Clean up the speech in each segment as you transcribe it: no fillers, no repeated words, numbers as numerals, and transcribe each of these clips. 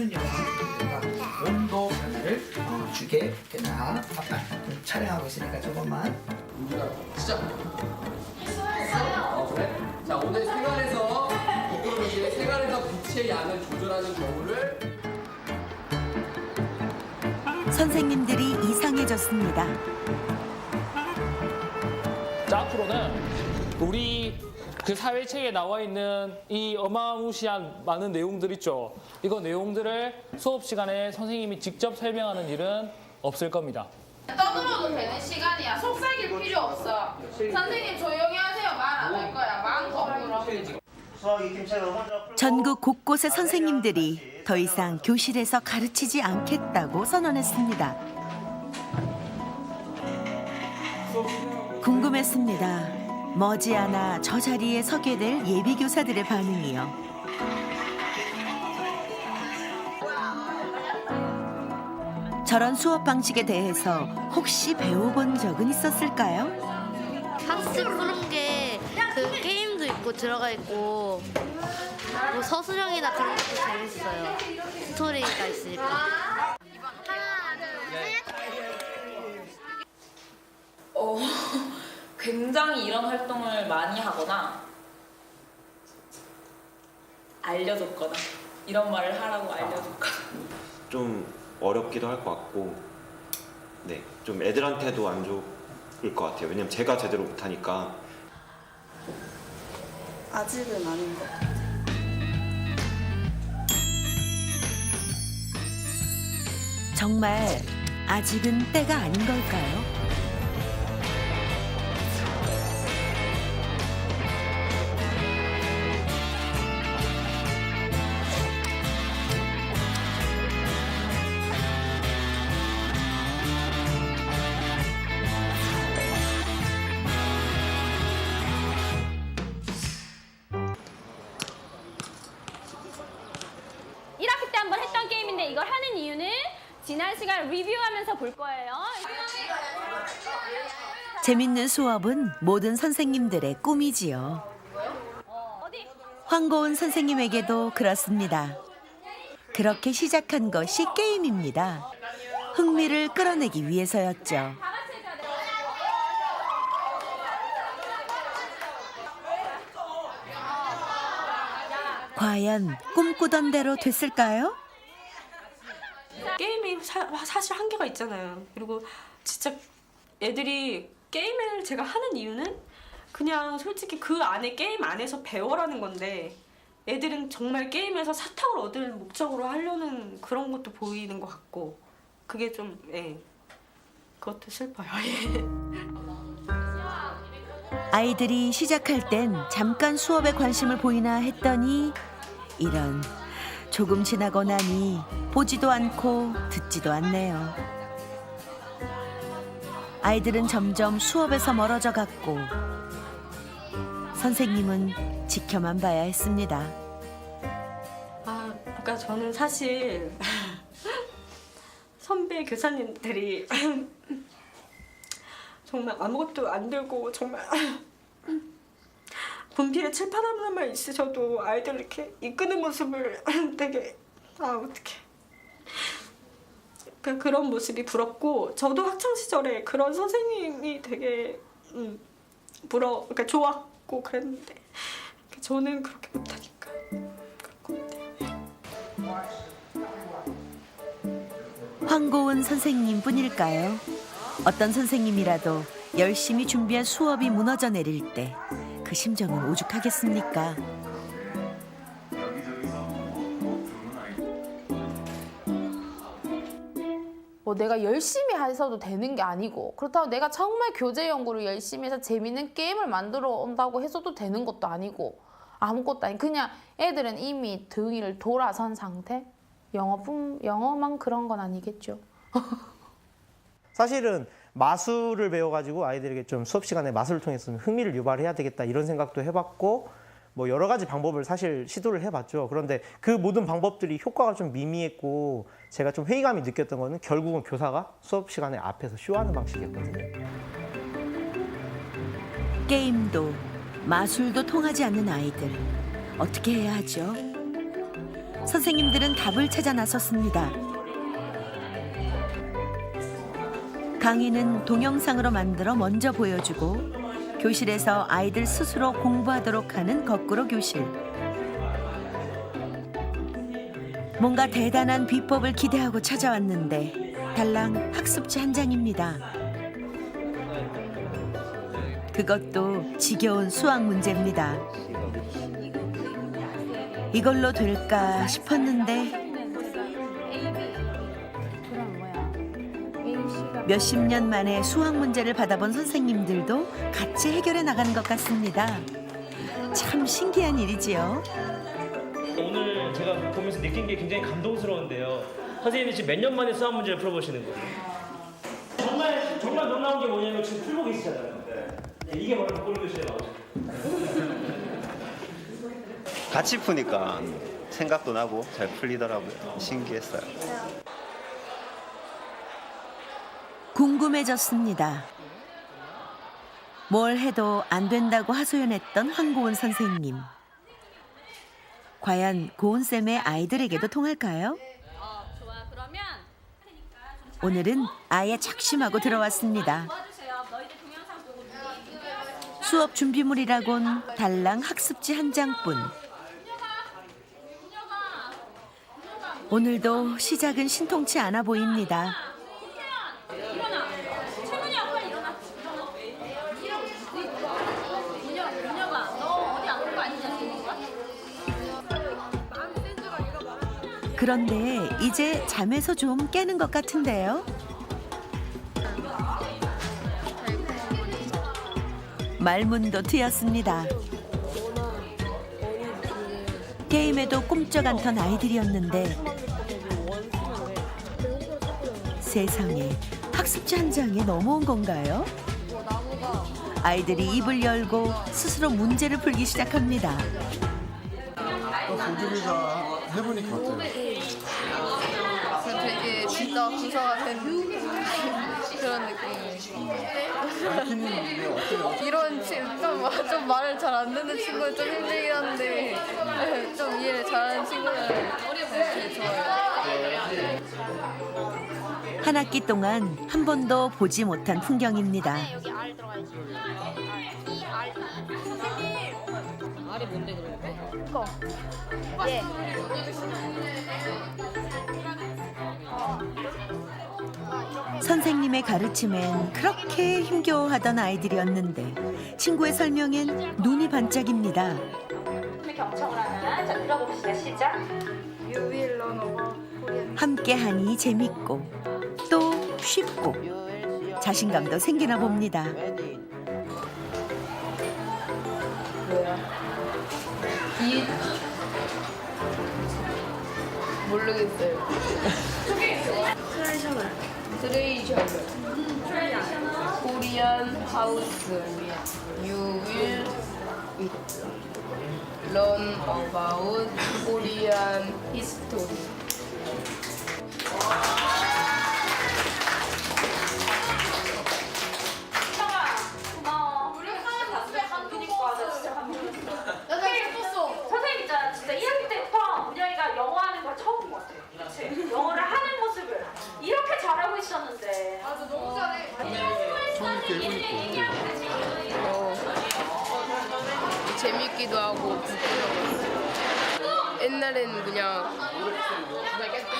무슨 영상 온도 변화를 주게 되나 촬영하고 있으니까 조금만. 시작. 그래? 자, 오늘 생활에서 부끄러우시게 생활에서 빛의 양을 조절하는 경우를 선생님들이 이상해졌습니다. 자, 앞으로는 우리 그 사회책에 나와 있는 이 어마무시한 많은 내용들 있죠. 이거 내용들을 수업 시간에 선생님이 직접 설명하는 일은 없을 겁니다. 떠들어도 되는 시간이야. 속삭일 필요 없어. 선생님 조용히 하세요. 말 안 할 거야. 마음껏 물어. 전국 곳곳의 선생님들이 더 이상 교실에서 가르치지 않겠다고 선언했습니다. 궁금했습니다. 머지않아 저 자리에 서게 될 예비교사들의 반응이요. 저런 수업 방식에 대해서 혹시 배워본 적은 있었을까요? 학습 푸는 게 그 게임도 있고 들어가 있고 뭐 서술형이나 그런 것도 재밌어요. 스토리가 있으니까. 하나, 둘, 셋. 굉장히 이런 활동을 많이 하거나 알려줬거나 이런 말을 하라고 알려줬거나 좀 어렵기도 할 것 같고, 네, 좀 애들한테도 안 좋을 것 같아요. 왜냐면 제가 제대로 못하니까. 아직은 아닌 것 같아요. 정말 아직은 때가 아닌 걸까요? 때 한번 했던 게임인데 이걸 하는 이유는 지난 시간 리뷰하면서 볼 거예요. 재밌는 수업은 모든 선생님들의 꿈이지요. 황고은 선생님에게도 그렇습니다. 그렇게 시작한 것이 게임입니다. 흥미를 끌어내기 위해서였죠. 과연 꿈꾸던 대로 됐을까요? 게임이 사실 한계가 있잖아요. 그리고 진짜 애들이 게임을 제가 하는 이유는 그냥 솔직히 그 안에 게임 안에서 배워라는 건데 애들은 정말 게임에서 사탕을 얻을 목적으로 하려는 그런 것도 보이는 것 같고 그게 좀 그것도 슬퍼요. 아이들이 시작할 땐 잠깐 수업에 관심을 보이나 했더니 이런 조금 지나고 나니 보지도 않고 듣지도 않네요. 아이들은 점점 수업에서 멀어져 갔고 선생님은 지켜만 봐야 했습니다. 그러니까 저는 사실 선배 교사님들이 정말 아무것도 안 들고 정말 분필에 칠판 하나만 있으셔도 아이들 이렇게 이끄는 모습을 되게 어떡해. 그런 모습이 부럽고 저도 학창 시절에 그런 선생님이 되게 그러니까 좋았고 그랬는데 저는 그렇게 못하니까 그럴 것 같아요. 황고은 선생님뿐일까요? 어떤 선생님이라도 열심히 준비한 수업이 무너져 내릴 때 그 심정은 오죽하겠습니까? 뭐 내가 열심히 해서도 되는 게 아니고 그렇다고 내가 정말 교재 연구를 열심히 해서 재밌는 게임을 만들어 온다고 해서도 되는 것도 아니고 아무것도 아니 그냥 애들은 이미 등위를 돌아선 상태? 영어만 그런 건 아니겠죠. 사실은 마술을 배워가지고 아이들에게 좀 수업 시간에 마술을 통해서 흥미를 유발해야 되겠다 이런 생각도 해봤고 뭐 여러 가지 방법을 사실 시도를 해봤죠. 그런데 그 모든 방법들이 효과가 좀 미미했고 제가 좀 회의감이 느꼈던 거는 결국은 교사가 수업 시간에 앞에서 쇼하는 방식이었거든요. 게임도 마술도 통하지 않는 아이들 어떻게 해야 하죠? 선생님들은 답을 찾아 나섰습니다. 강의는 동영상으로 만들어 먼저 보여주고 교실에서 아이들 스스로 공부하도록 하는 거꾸로 교실. 뭔가 대단한 비법을 기대하고 찾아왔는데 달랑 학습지 한 장입니다. 그것도 지겨운 수학 문제입니다. 이걸로 될까 싶었는데 몇십 년 만에 수학 문제를 받아본 선생님들도 같이 해결해 나가는 것 같습니다. 참 신기한 일이지요. 오늘 제가 보면서 느낀 게 굉장히 감동스러운데요. 선생님이 지금 몇 년 만에 수학 문제를 풀어보시는 거예요. 정말 놀라운 게 뭐냐면 지금 풀고 계시잖아요. 네, 이게 바로 거꾸로 교실에 나오죠. 같이 푸니까 생각도 나고 잘 풀리더라고요. 신기했어요. 궁금해졌습니다. 뭘 해도 안 된다고 하소연했던 황고은 선생님. 과연 고은쌤의 아이들에게도 통할까요? 좋아. 그러면 오늘은 아예 작심하고 들어왔습니다. 너희들 동영상 보고 수업 준비물이라곤 달랑 학습지 한 장뿐. 오늘도 시작은 신통치 않아 보입니다. 일어나. 최문이야, 빨리 일어나. 민혁아, 너 어디 안 온 거 아니냐, 지금? 그런데 이제 잠에서 좀 깨는 것 같은데요. 말문도 트였습니다. 게임에도 꿈쩍 않던 아이들이었는데 세상에 학습지 한 장에 넘어온 건가요? 아이들이 입을 열고 스스로 문제를 풀기 시작합니다. 공주미가 해보니까 어때요? 되게 진짜 구사가 된 그런 느낌이에요. 이런 좀 말을 잘 안 듣는 친구는 좀 힘들긴 한데 좀 이해를 잘하는 친구는 되게 좋아요. 한 학기 동안 한 번도 보지 못한 풍경입니다. 여기 알 들어가야지. 이 알. 알이 뭔데 그러니까? 이거. 예. 선생님의 가르침엔 그렇게 힘겨워하던 아이들이었는데 친구의 설명엔 눈이 반짝입니다. 경청을 하나. 자, 들어봅시다. 시작. 함께하니 재밌고 또 쉽고 자신감도 생기나 봅니다. 뭐야? 이 모르겠어요. 트레이셔널 코리안 하우스 You will learn about Korean history. 고마워. 우리 사람 봤을 때 감동이니까 나 진짜 감동했어. 나 예뻤어. 선생님 있잖아. 진짜 1학기 때부터 문영이가 영어 하는 걸 처음 본 것 같아. 그치? 영어를 하는 모습을 이렇게 잘하고 있었는데. 맞아, 너무 잘해. 재밌기도 하고 부끄러워. 옛날에는 그냥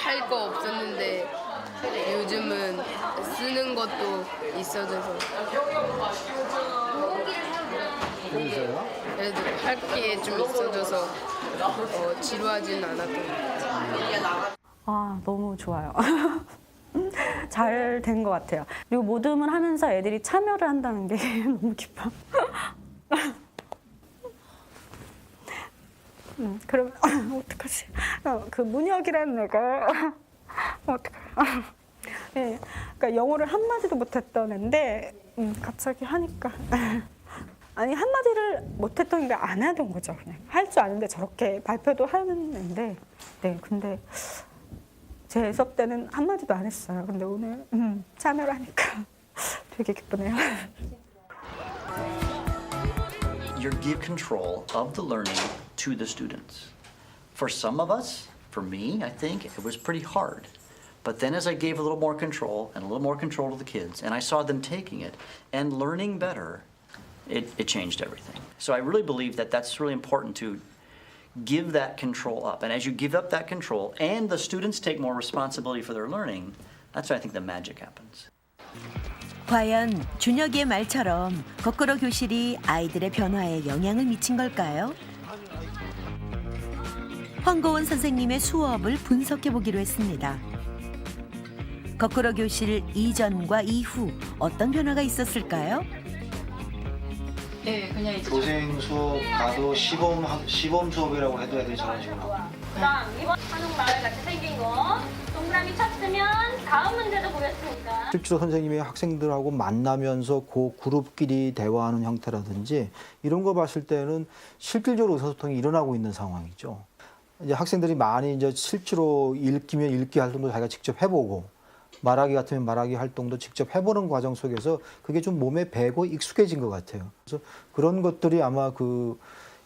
할 거 없었는데 요즘은 쓰는 것도 있어져서 그래도 할 게 좀 있어져서 지루하지는 않았던 것 같아요. 아, 너무 좋아요. 잘 된 것 같아요. 그리고 모듬을 하면서 애들이 참여를 한다는 게 너무 기뻐. 그러면 어떡하지? 그 문혁이라는 애가 어떡해? 네, 그러니까 영어를 한 마디도 못했던 애인데 갑자기 하니까 아니 한 마디를 못했던 게 안 하던 거죠. 그냥 할 줄 아는데 저렇게 발표도 하는 애인데 네, 근데 제 수업 때는 한 마디도 안 했어요. 근데 오늘 참여를 하니까 되게 기쁘네요. You give control of the learning to the students. For some of us, For me, I think it was pretty hard. But then as I gave a little more control and a little more control to the kids, and I saw them taking it and learning better, it changed everything. So I really believe that that's really important to give that control up. And as you give up that control and the students take more responsibility for their learning, that's when I think the magic happens. 과연 준혁이의 말처럼 거꾸로 교실이 아이들의 변화에 영향을 미친 걸까요? 황고은 선생님의 수업을 분석해 보기로 했습니다. 거꾸로 교실 이전과 이후 어떤 변화가 있었을까요? 네, 그냥 이제 도생 수업 가도 시범 수업이라고 해도 애들이 저런 식으로 하고. 그다음 이번 한옥마을 같이 생긴 거 동그라미 쳤으면 다음 문제도 보겠습니다. 실제로 선생님이 학생들하고 만나면서 그 그룹끼리 대화하는 형태라든지 이런 거 봤을 때는 실질적으로 의사소통이 일어나고 있는 상황이죠. 이제 학생들이 많이 이제 실제로 읽기면 읽기 활동도 자기가 직접 해보고 말하기 같으면 말하기 활동도 직접 해보는 과정 속에서 그게 좀 몸에 배고 익숙해진 것 같아요. 그래서 그런 것들이 아마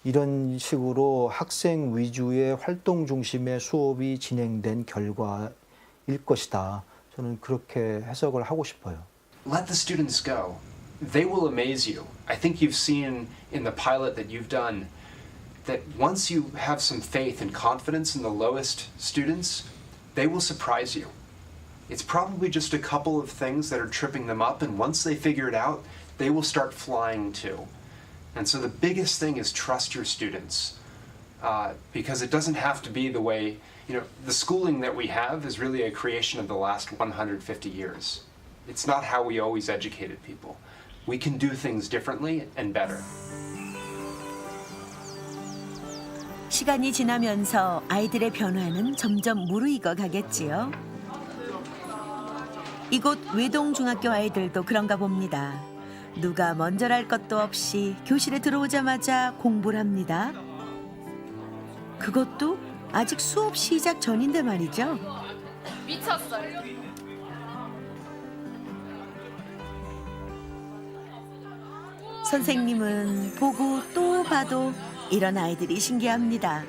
이런 식으로 학생 위주의 활동 중심의 수업이 진행된 결과일 것이다. 저는 그렇게 해석을 하고 싶어요. Let the students go. They will amaze you. I think you've seen in the pilot that you've done that once you have some faith and confidence in the lowest students, they will surprise you. It's probably just a couple of things that are tripping them up, and once they figure it out, they will start flying too. And so the biggest thing is trust your students, because it doesn't have to be the way, the schooling that we have is really a creation of the last 150 years. It's not how we always educated people. We can do things differently and better. 시간이 지나면서 아이들의 변화는 점점 무르익어 가겠지요. 이곳 외동중학교 아이들도 그런가 봅니다. 누가 먼저랄 것도 없이 교실에 들어오자마자 공부를 합니다. 그것도 아직 수업 시작 전인데 말이죠. 미쳤어요. 선생님은 보고 또 봐도 이런 아이들이 신기합니다.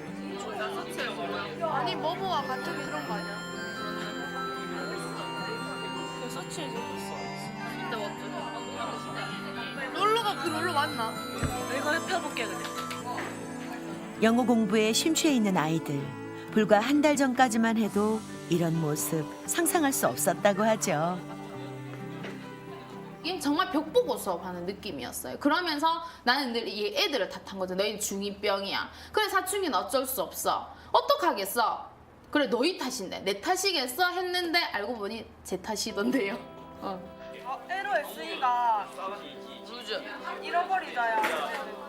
아니 뭐뭐와 같은 그런 거 아니야? 근데 롤러가 그 롤러 맞나? 이거 펴볼게 그냥. 영어 공부에 심취해 있는 아이들. 불과 한 달 전까지만 해도 이런 모습 상상할 수 없었다고 하죠. 이게 정말 벽 보고 수업하는 느낌이었어요. 그러면서 나는 늘 이 애들을 탓한 거죠. 너희는 중2병이야. 그래 사춘기는 어쩔 수 없어. 어떡하겠어? 그래 너희 탓인데 내 탓이겠어? 했는데 알고 보니 제 탓이던데요. LOSE가 루즈. 잃어버리자야.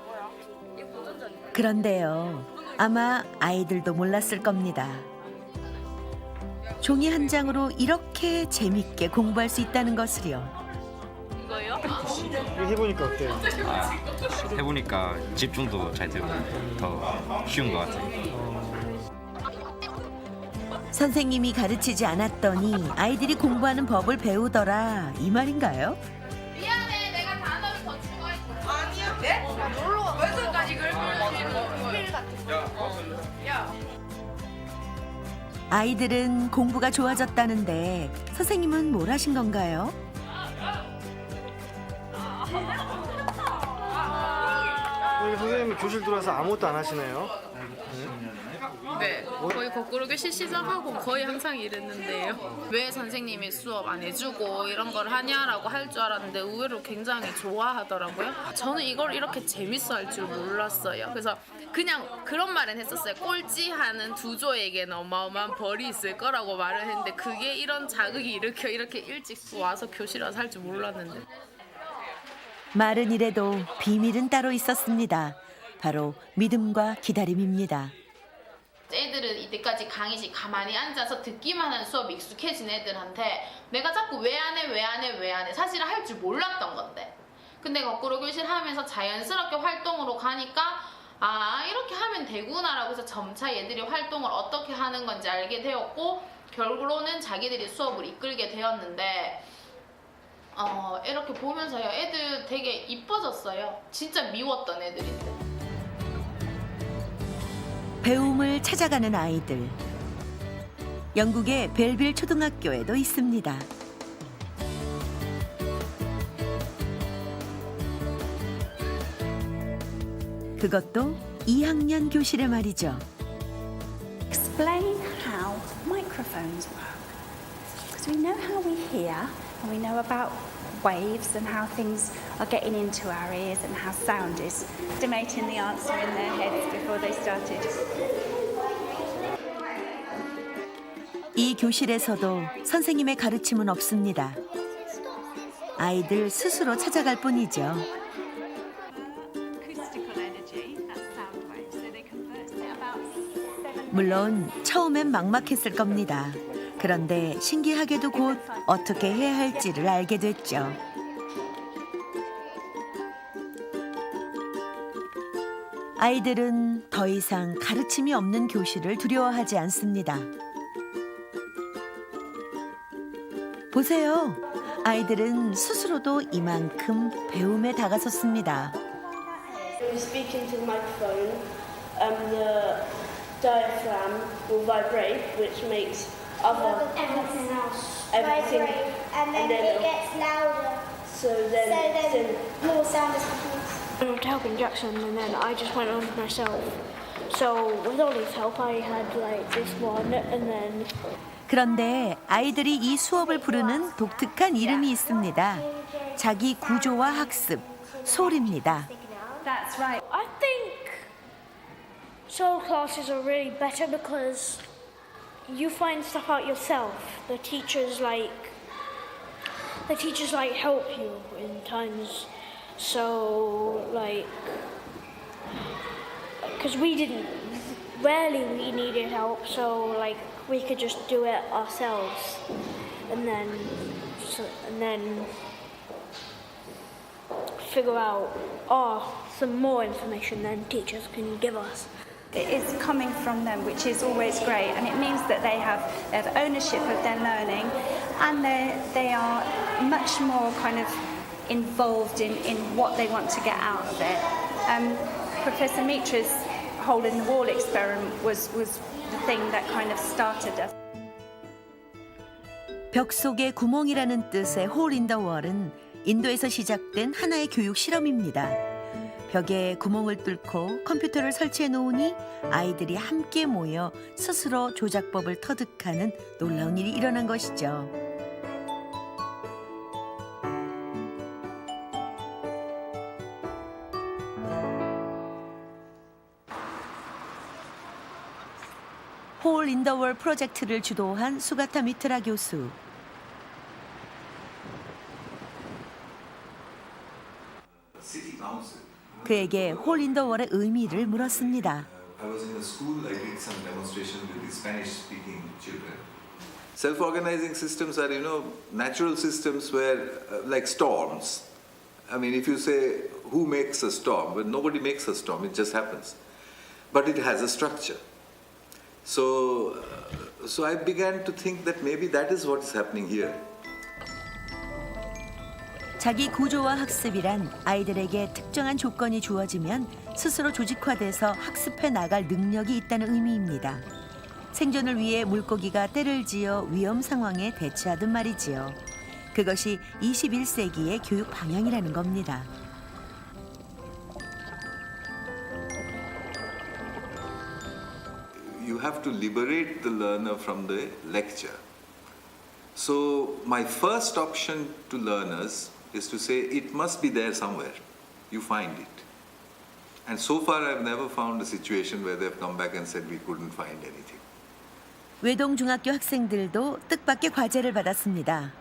뭐야? 그런데요. 아마 아이들도 몰랐을 겁니다. 종이 한 장으로 이렇게 재밌게 공부할 수 있다는 것을요. 이거요? 이거 해보니까 어때요? 해보니까 집중도 잘 되고 더 쉬운 것 같아요. 선생님이 가르치지 않았더니 아이들이 공부하는 법을 배우더라 이 말인가요? 미안해 내가 단어를 더 추가했어. 아니야. 네? 롤러가 왼손까지 긁고 필 같은 거. 야. 아이들은 공부가 좋아졌다는데 선생님은 뭘 하신 건가요? 선생님이 교실 들어와서 아무것도 안 하시네요. 네, 거의 거꾸로 교실 시작하고 거의 항상 이랬는데요. 왜 선생님이 수업 안 해주고 이런 걸 하냐라고 할 줄 알았는데 의외로 굉장히 좋아하더라고요. 저는 이걸 이렇게 재밌어 할 줄 몰랐어요. 그래서 그냥 그런 말은 했었어요. 꼴찌하는 두조에게는 어마어마한 벌이 있을 거라고 말을 했는데 그게 이런 자극이 일으켜 이렇게 일찍 와서 교실 와서 할 줄 몰랐는데. 말은 이래도 비밀은 따로 있었습니다. 바로 믿음과 기다림입니다. 애들은 이때까지 강의실 가만히 앉아서 듣기만 하는 수업이 익숙해진 애들한테 내가 자꾸 왜 안 해 사실은 할 줄 몰랐던 건데 근데 거꾸로 교실 하면서 자연스럽게 활동으로 가니까 아 이렇게 하면 되구나라고 해서 점차 얘들이 활동을 어떻게 하는 건지 알게 되었고 결국으로는 자기들이 수업을 이끌게 되었는데 이렇게 보면서요 애들 되게 이뻐졌어요. 진짜 미웠던 애들인데. 배움을 찾아가는 아이들. 영국의 벨빌 초등학교에도 있습니다. 그것도 2학년 교실에 말이죠. Explain how microphones work. Because we know how we hear and we know about waves and how things are getting into our ears and how sound is estimating the answer in their heads before they started. 이 교실에서도 선생님의 가르침은 없습니다. 아이들 스스로 찾아갈 뿐이죠. 물론 처음엔 막막했을 겁니다. 그런데 신기하게도 곧 어떻게 해야 할지를 알게 됐죠. 아이들은 더 이상 가르침이 없는 교실을 두려워하지 않습니다. 보세요. 아이들은 스스로도 이만큼 배움에 다가섰습니다. When you speak into the microphone, the diaphragm will vibrate, which makes everything else vibrate, and then it gets louder. So then more sound is produced. I went to helping Jackson, and then I just went on myself. So with Ollie's help, I had like this one, and then. 그런데 아이들이 이 수업을 부르는 독특한 이름이 있습니다. 자기 구조화 학습, 소리입니다. That's right. I think soul classes are really better because you find stuff out yourself. The teachers help you in times. So because we needed help. So we could just do it ourselves, and then figure out some more information than teachers can give us. It is coming from them, which is always great, and it means that they have ownership of their learning, and they are much more kind of involved in what they want to get out of it. Professor Mitra's hole in the wall experiment was the thing that kind of started us. 벽 속의 구멍이라는 뜻의 홀 인 더 월은 인도에서 시작된 하나의 교육 실험입니다. 벽에 구멍을 뚫고 컴퓨터를 설치해 놓으니 아이들이 함께 모여 스스로 조작법을 터득하는 놀라운 일이 일어난 것이죠. 홀 인 더 월 프로젝트를 주도한 수가타 미트라 교수. 그에게 홀 인 더 월의 의미를 물었습니다. I was in a school, I did some demonstration with the Spanish-speaking children. Self-organizing systems are, natural systems where, like storms. I mean, if you say, who makes a storm? Well, nobody makes a storm, it just happens. But it has a structure. So I began to think that maybe that is what is happening here. 자기 구조화 학습이란 아이들에게 특정한 조건이 주어지면 스스로 조직화돼서 학습해 나갈 능력이 있다는 의미입니다. 생존을 위해 물고기가 떼를 지어 위험 상황에 대처하듯 말이지요. 그것이 21세기의 교육 방향이라는 겁니다. You have to liberate the learner from the lecture. So my first option to learners is to say it must be there somewhere. You find it. And so far I've never found a situation where they've come back and said we couldn't find anything. 외동중학교 학생들도 뜻밖의 과제를 받았습니다.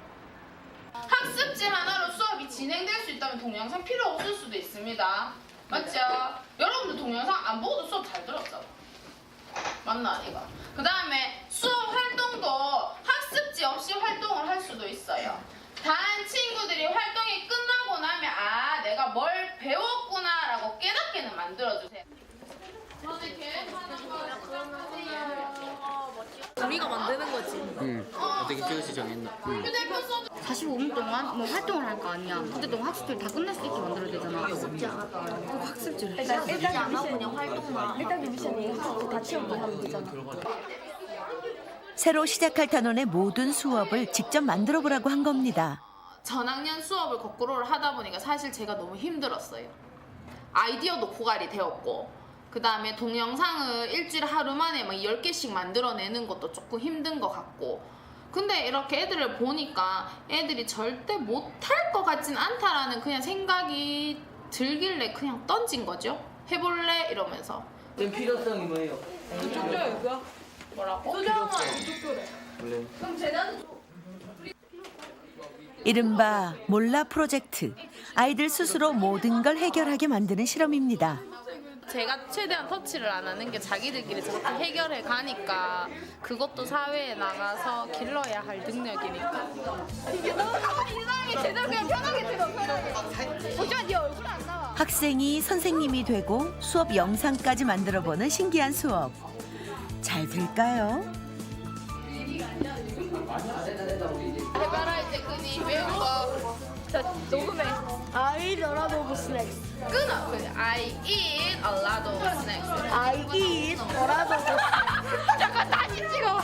학습지 하나로 수업이 진행될 수 있다면 동영상 필요 없을 수도 있습니다. 맞죠? 여러분들 동영상 안 보고도 수업 잘 들었죠? 맞나 아니가? 그 다음에 수업 활동도 학습지 없이 활동을 할 수도 있어요. 단 친구들이 활동이 끝나고 나면 내가 뭘 배웠구나라고 깨닫게는 만들어주세요. 우리가 만드는 거지. 어떻게 찍을지 정했나? 45분 동안 뭐 활동을 할 거 아니야. 그때 동안 학습지를 다 끝낼 수 있게 만들어야 되잖아. 학습지 안 하고. 학습지를 일단 안 하고 그냥 활동만. 일단 미션이 학습지 다 채우기 하면 되잖아. 새로 시작할 단원의 모든 수업을 직접 만들어 보라고 한 겁니다. 전학년 수업을 거꾸로를 하다 보니까 사실 제가 너무 힘들었어요. 아이디어도 고갈이 되었고, 그 다음에 동영상을 일주일에 하루 만에 막 10개씩 만들어내는 것도 조금 힘든 것 같고, 근데 이렇게 애들을 보니까 애들이 절대 못할 것 같진 않다라는 그냥 생각이 들길래 그냥 던진 거죠. 해볼래? 이러면서. 필요성이 뭐예요? 이거 뭐라고? 소장은 그럼 쟤는 이른바 몰라 프로젝트. 아이들 스스로 모든 걸 해결하게 만드는 실험입니다. 제가 최대한 터치를 안 하는 게 자기들끼리 저렇게 해결해 가니까 그것도 사회에 나가서 길러야 할 능력이니까. 이게 너무 가만히 이상하게 제대로 그냥 편하게 들어. 보지만 네 얼굴 안 나와. 학생이 선생님이 되고 수업 영상까지 만들어보는 신기한 수업. 잘 될까요? 해바라기 끈이 외우고 저 녹음해. I eat a lot of snacks. 끊어. I eat a lot of snacks. I eat a lot of snacks. 잠깐 다시 찍어.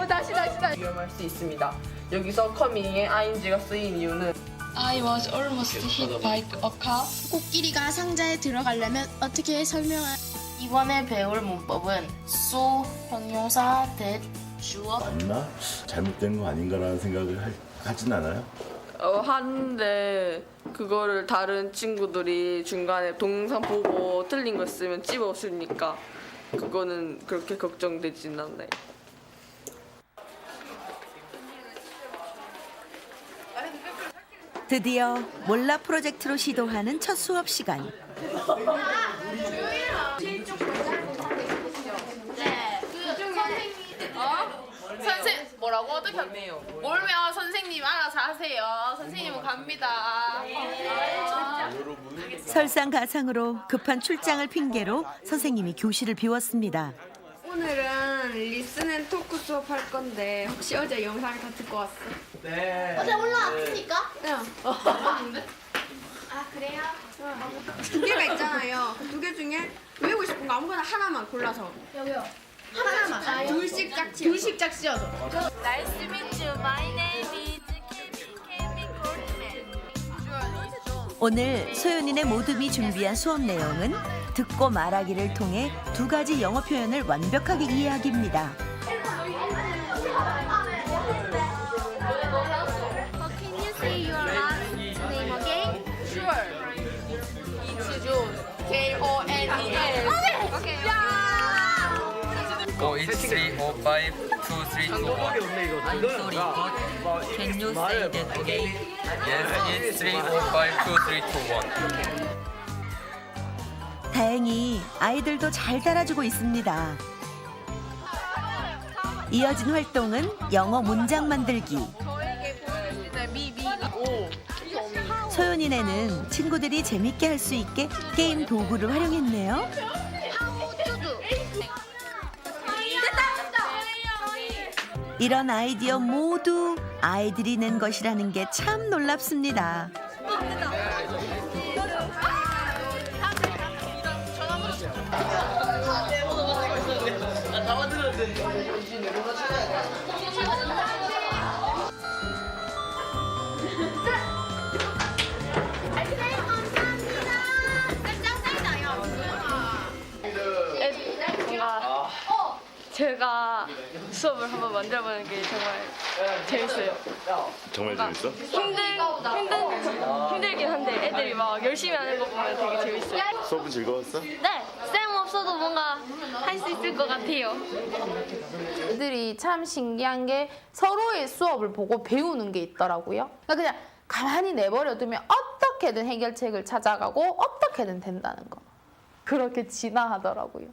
다시. 위험할 수 있습니다. 여기서 커밍에 ing가 쓰인 이유는 I was almost hit by a car. 코끼리가 상자에 들어가려면 어떻게 설명할? 이번에 배울 문법은 so, 형용사, that, 주어. 맞나? 잘못된 거 아닌가라는 생각을 하진 않아요? 하는데 그거를 다른 친구들이 중간에 동영상 보고 틀린 거 쓰면 찝어주니까 그거는 그렇게 걱정되진 않아요. 드디어 몰라 프로젝트로 시도하는 첫 수업 시간. 선생 뭐라고 어떻게 하네요? 몰면 선생님 알아서 하세요. 선생님은 갑니다. 설상가상으로 급한 출장을 핑계로 선생님이 교실을 비웠습니다. 오늘은 리슨 앤 토크 수업 할 건데 혹시 어제 영상을 다 듣고 왔어? 네. 어제 올라왔습니까? 응. 아 그래요? 두 개가 있잖아요. 그 두 개 중에 외우고 싶은 거 아무거나 하나만 골라서. 여기요. 하나만. 둘씩 짝지어. 둘씩 짝지어서. Nice to meet you. My name is Kevin Goldman. 오늘 소연이네 모둠이 준비한 수업 내용은 듣고 말하기를 통해 두 가지 영어 표현을 완벽하게 이해하기입니다. Can you say your last name again? Sure. 이치준 K-O-N-E-S. Okay. Oh, it's 3052321. I'm sorry, but can you say that again? Yes, it's 3052321. 다행히 아이들도 잘 따라주고 있습니다. 이어진 활동은 영어 문장 만들기. 소연이네는 친구들이 재밌게 할 수 있게 게임 도구를 활용했네요. 이런 아이디어 모두 아이들이 낸 것이라는 게 참 놀랍습니다. 제가 수업을 한번 만들어보는 게 정말 재밌어요. 정말 재밌어? 힘들긴 한데 애들이 막 열심히 하는 거 보면 되게 재밌어요. 수업은 즐거웠어? 네, 쌤 없어도 뭔가 할 수 있을 것 같아요. 애들이 참 신기한 게 서로의 수업을 보고 배우는 게 있더라고요. 그냥 가만히 내버려두면 어떻게든 해결책을 찾아가고 어떻게든 된다는 거. 그렇게 진화하더라고요.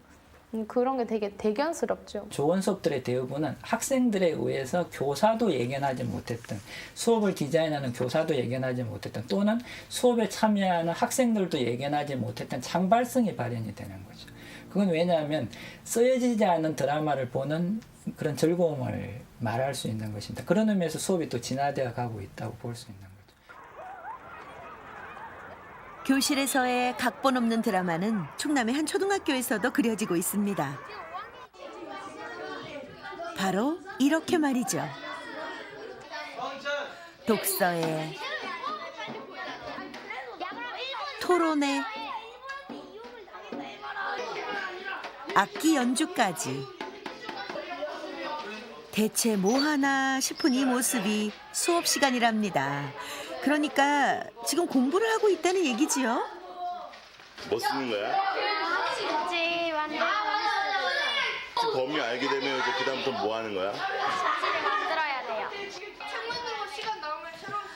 그런 게 되게 대견스럽죠. 좋은 수업들의 대부분은 학생들에 의해서 교사도 예견하지 못했던, 수업을 디자인하는 교사도 예견하지 못했던, 또는 수업에 참여하는 학생들도 예견하지 못했던 창발성이 발현이 되는 거죠. 그건 왜냐하면 쓰여지지 않은 드라마를 보는 그런 즐거움을 말할 수 있는 것입니다. 그런 의미에서 수업이 또 진화되어 가고 있다고 볼 수 있는 거죠. 교실에서의 각본 없는 드라마는 충남의 한 초등학교에서도 그려지고 있습니다. 바로 이렇게 말이죠. 독서에 토론에 악기 연주까지 대체 뭐 하나 싶은 이 모습이 수업 시간이랍니다. 그러니까 지금 공부를 하고 있다는 얘기지요. 뭐 쓰는 거야? 집지 만들고 그 범위 알게 되면 이제 그다음부터 뭐 하는 거야? 집지를 만들어야 돼요.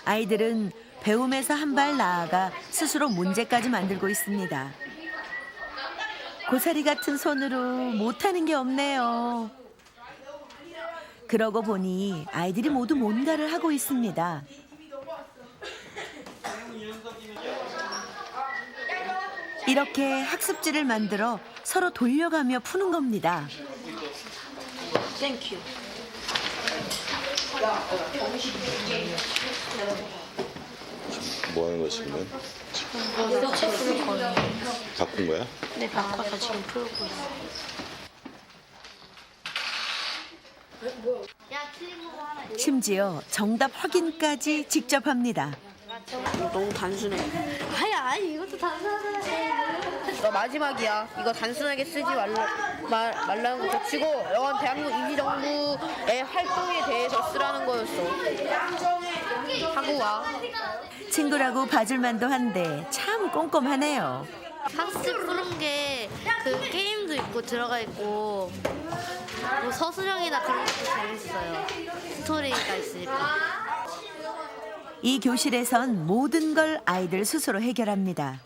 아이들은 배움에서 한 발 나아가 스스로 문제까지 만들고 있습니다. 고사리 같은 손으로 못하는 게 없네요. 그러고 보니 아이들이 모두 뭔가를 하고 있습니다. 이렇게 학습지를 만들어 서로 돌려가며 푸는 겁니다. 땡큐. 뭐 하는 거야 지금은? 이거 책을 거예요. 바꾼 거야? 네, 바꿔서 지금 풀고 있어요. 심지어 정답 확인까지 직접 합니다. 너무 단순해. 아니 이것도 단순하네. 너 마지막이야. 이거 단순하게 쓰지 말라는 거 치고 영원 대한민국 임시정부의 활동에 대해서 쓰라는 거였어. 하고 와. 친구라고 봐줄 만도 한데 참 꼼꼼하네요. 학습 푸는 게 그 게임도 있고 들어가 있고 뭐 서술형이나 그런 것도 재밌어요. 스토리가 있으니까. 이 교실에선 모든 걸 아이들 스스로 해결합니다.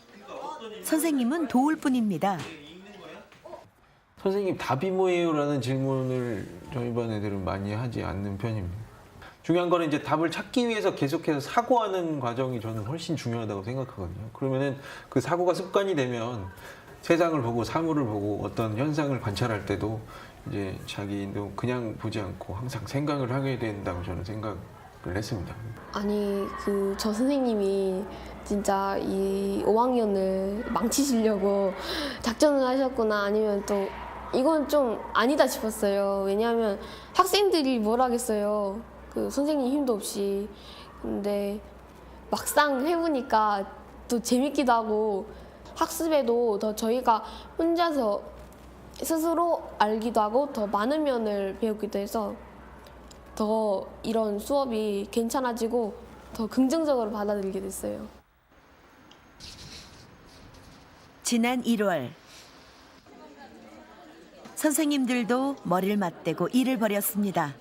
선생님은 도울 뿐입니다. 선생님 답이 뭐예요라는 질문을 저희 반 애들은 많이 하지 않는 편입니다. 중요한 거는 이제 답을 찾기 위해서 계속해서 사고하는 과정이 저는 훨씬 중요하다고 생각하거든요. 그러면은 그 사고가 습관이 되면 세상을 보고 사물을 보고 어떤 현상을 관찰할 때도 이제 자기도 그냥 보지 않고 항상 생각을 하게 된다고 저는 생각을 했습니다. 아니 저 선생님이 진짜 이 5학년을 망치시려고 작전을 하셨구나 아니면 또 이건 좀 아니다 싶었어요. 왜냐하면 학생들이 뭘 하겠어요. 그 선생님 힘도 없이. 근데 막상 해보니까 또 재밌기도 하고 학습에도 더 저희가 혼자서 스스로 알기도 하고 더 많은 면을 배우기도 해서 더 이런 수업이 괜찮아지고 더 긍정적으로 받아들이게 됐어요. 지난 1월 선생님들도 머리를 맞대고 일을 벌였습니다.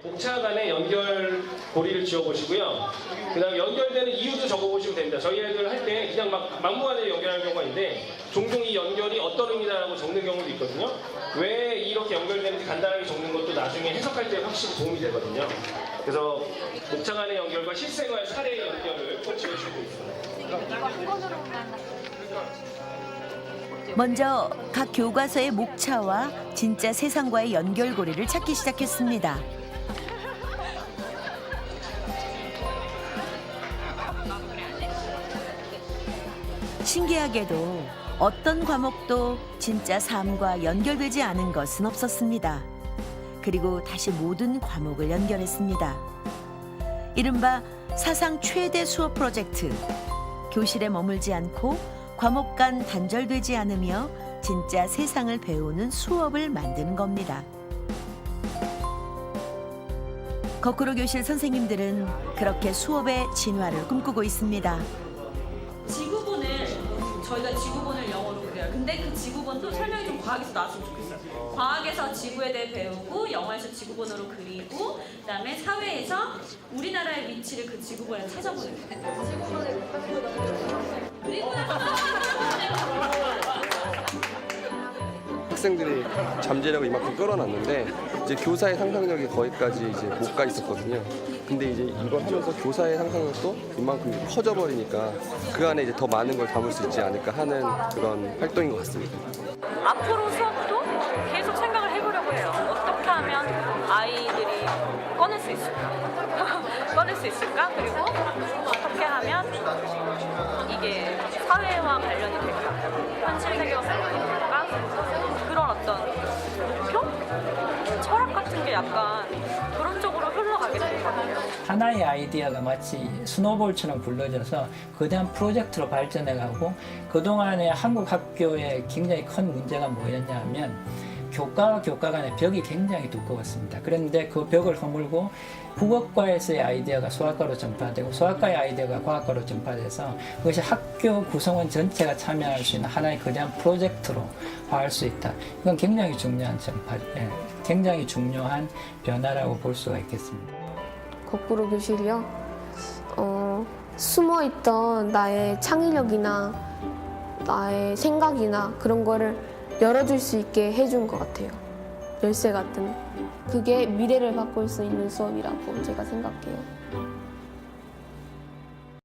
목차 간의 연결 고리를 지어보시고요. 그 다음에 연결되는 이유도 적어보시면 됩니다. 저희 애들 할 때 그냥 막무가내로 연결하는 경우가 있는데 종종 이 연결이 어떤 의미다라고 적는 경우도 있거든요. 왜 이렇게 연결되는지 간단하게 적는 것도 나중에 해석할 때 확실히 도움이 되거든요. 그래서 목차 간의 연결과 실생활 사례의 연결을 꼭 지어주고 있습니다. 먼저 각 교과서의 목차와 진짜 세상과의 연결고리를 찾기 시작했습니다. 신기하게도 어떤 과목도 진짜 삶과 연결되지 않은 것은 없었습니다. 그리고 다시 모든 과목을 연결했습니다. 이른바 사상 최대 수업 프로젝트. 교실에 머물지 않고 과목 간 단절되지 않으며 진짜 세상을 배우는 수업을 만드는 겁니다. 거꾸로 교실 선생님들은 그렇게 수업의 진화를 꿈꾸고 있습니다. 지구본을 저희가 지구본을 영어로 그려요. 근데 그 지구본도 설명이 좀 과학에서 나왔으면 좋겠어요. 과학에서 지구에 대해 배우고 영어에서 지구본으로 그리고 그다음에 사회에서 우리나라의 위치를 그 지구본에 찾아보는 거예요. 그리고 학생들이 잠재력을 이만큼 끌어놨는데 이제 교사의 상상력이 거기까지 이제 못 가 있었거든요. 근데 이제 이걸 하면서 교사의 상상력도 이만큼 커져버리니까 그 안에 이제 더 많은 걸 담을 수 있지 않을까 하는 그런 활동인 것 같습니다. 앞으로 수업도 계속 생각을 해보려고 해요. 어떻게 하면 아이들이 꺼낼 수 있을까? 꺼낼 수 수 있을까? 그리고 어떻게 하면 이게 사회와 관련이 될까? 현실 세계와 관련이 될까? 그런 어떤 목표? 철학 같은 게 약간 그런 쪽으로 흘러가게 된 것 같아요. 하나의 아이디어가 마치 스노볼처럼 굴러져서 거대한 프로젝트로 발전해가고 그동안에 한국 학교에 굉장히 큰 문제가 뭐였냐면 교과와 교과 간의 벽이 굉장히 두꺼웠습니다. 그런데 그 벽을 허물고 국어과에서의 아이디어가 수학과로 전파되고 수학과의 아이디어가 과학과로 전파돼서 그것이 학교 구성원 전체가 참여할 수 있는 하나의 거대한 프로젝트로 화할 수 있다. 이건 굉장히 중요한 전파, 굉장히 중요한 변화라고 볼 수가 있겠습니다. 거꾸로 교실이요. 숨어있던 나의 창의력이나 나의 생각이나 그런 거를 열어줄 수 있게 해준 것 같아요. 열쇠 같은. 그게 미래를 바꿀 수 있는 수업이라고 제가 생각해요.